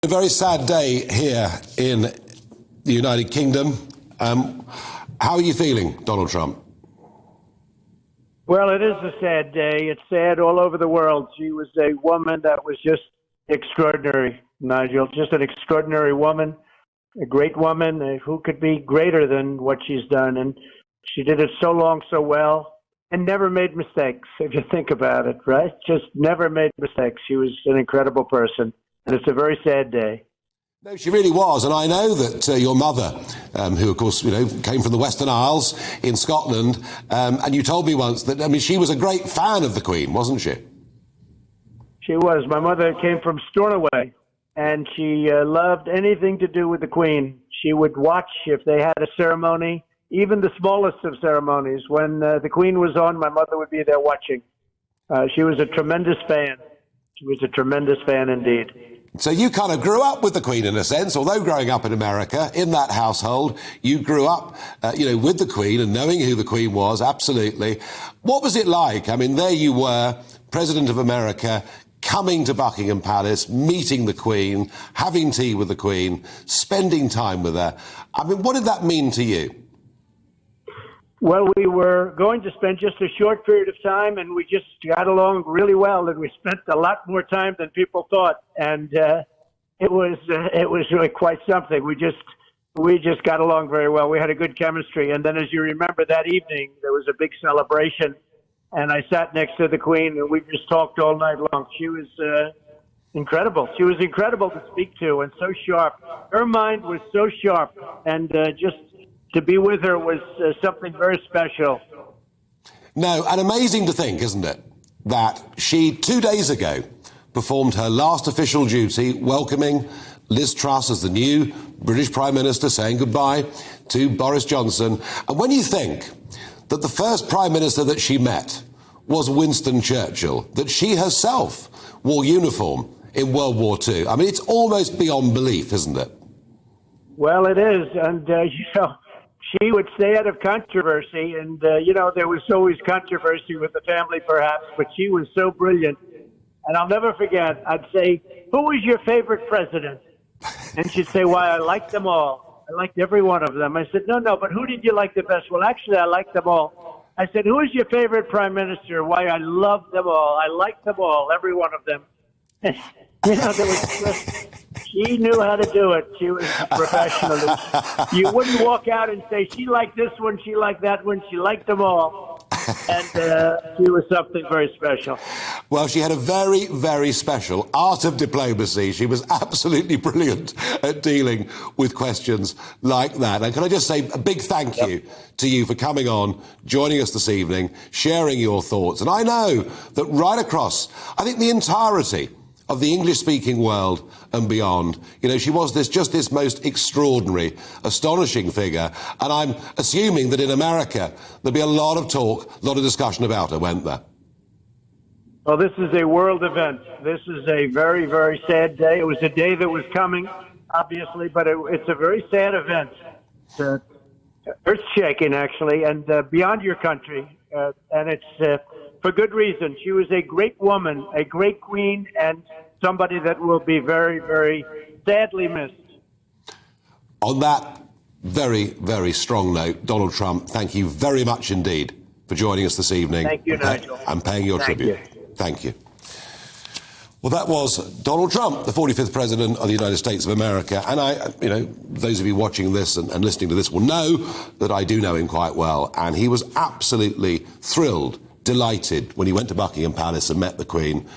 A very sad day here in the United Kingdom. How are you feeling, Donald Trump? Well, it is a sad day. It's sad all over the world. She was a woman that was just extraordinary, Nigel. Just an extraordinary woman, a great woman who could be greater than what she's done. And she did it so long, so well, and never made mistakes, if you think about it, right? Just never made mistakes. She was an incredible person. And it's a very sad day. No, she really was. And I know that your mother, who, of course, came from the Western Isles in Scotland, and you told me once that, she was a great fan of the Queen, wasn't she? She was. My mother came from Stornoway, and she loved anything to do with the Queen. She would watch if they had a ceremony, even the smallest of ceremonies. When the Queen was on, my mother would be there watching. She was a tremendous fan. She was a tremendous fan indeed. So you kind of grew up with the Queen in a sense, although growing up in America, in that household, you grew up, with the Queen and knowing who the Queen was, absolutely. What was it like? There you were, President of America, coming to Buckingham Palace, meeting the Queen, having tea with the Queen, spending time with her. What did that mean to you? Well, we were going to spend just a short period of time, and we just got along really well, and we spent a lot more time than people thought, and it was really quite something. We just got along very well. We had a good chemistry, and then, as you remember, that evening there was a big celebration, and I sat next to the Queen, and we just talked all night long. She was incredible. She was incredible to speak to, and so sharp. Her mind was so sharp, and just to be with her was something very special. No, and amazing to think, isn't it, that she 2 days ago performed her last official duty, welcoming Liz Truss as the new British Prime Minister, saying goodbye to Boris Johnson. And when you think that the first Prime Minister that she met was Winston Churchill, that she herself wore uniform in World War II, it's almost beyond belief, isn't it? Well, it is, and she would stay out of controversy, and, there was always controversy with the family, perhaps, but she was so brilliant. And I'll never forget, I'd say, who was your favorite president? And she'd say, why, I liked them all. I liked every one of them. I said, no, but who did you like the best? Well, actually, I liked them all. I said, who is your favorite prime minister? Why, I loved them all. I liked them all, every one of them. She knew how to do it. She was a professional. You wouldn't walk out and say, she liked this one, she liked that one, she liked them all. And she was something very special. Well, she had a very, very special art of diplomacy. She was absolutely brilliant at dealing with questions like that. And can I just say a big thank you to you for coming on, joining us this evening, sharing your thoughts. And I know that right across, I think the entirety of the English-speaking world and beyond, she was this most extraordinary, astonishing figure. And I'm assuming that in America, there'll be a lot of talk, a lot of discussion about her, won't there? Well, this is a world event. This is a very, very sad day. It was a day that was coming, obviously, but it's a very sad event. It's earth-shaking, actually, and beyond your country. And it's for good reason. She was a great woman, a great queen, and somebody that will be very, very sadly missed. On that very, very strong note, Donald Trump, thank you very much indeed for joining us this evening. Thank you, Nigel. And paying your tribute. Thank you. Well, that was Donald Trump, the 45th President of the United States of America. And those of you watching this and listening to this will know that I do know him quite well. And he was absolutely thrilled, delighted when he went to Buckingham Palace and met the Queen